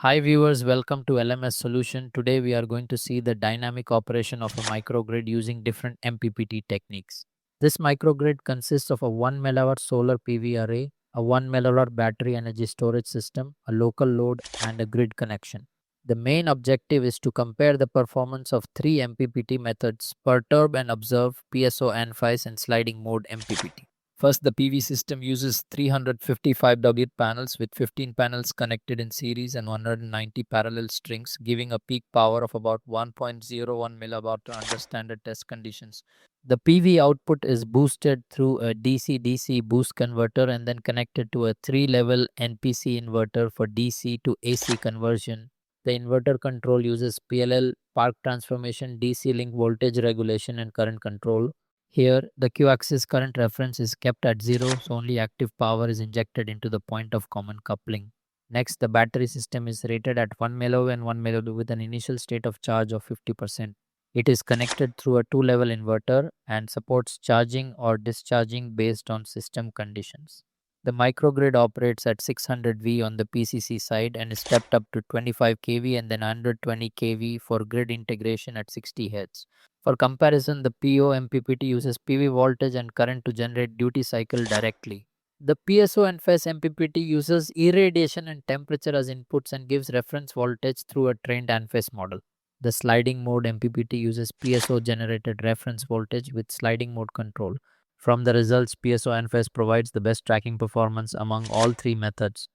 Hi viewers, welcome to LMS Solution. Today we are going to see the dynamic operation of a microgrid using different MPPT techniques. This microgrid consists of a 1 megawatt solar PV array, a 1 megawatt battery energy storage system, a local load and a grid connection. The main objective is to compare the performance of three MPPT methods: Perturb and Observe, PSO-ANFIS and Sliding Mode MPPT. First, the PV system uses 355W panels with 15 panels connected in series and 190 parallel strings, giving a peak power of about 1.01 milliwatt under standard test conditions. The PV output is boosted through a DC-DC boost converter and then connected to a 3-level NPC inverter for DC to AC conversion. The inverter control uses PLL, park transformation, DC link voltage regulation and current control. Here, the Q-axis current reference is kept at 0, so only active power is injected into the point of common coupling. Next, the battery system is rated at 1 mAh and 1 mAh with an initial state of charge of 50%. It is connected through a 2-level inverter and supports charging or discharging based on system conditions. The microgrid operates at 600 V on the PCC side and is stepped up to 25 kV and then 120 kV for grid integration at 60 Hz. For comparison, the PO MPPT uses PV voltage and current to generate duty cycle directly. The PSO ANFIS MPPT uses irradiation and temperature as inputs and gives reference voltage through a trained ANFIS model. The sliding mode MPPT uses PSO generated reference voltage with sliding mode control. From the results, PSO ANFIS provides the best tracking performance among all three methods.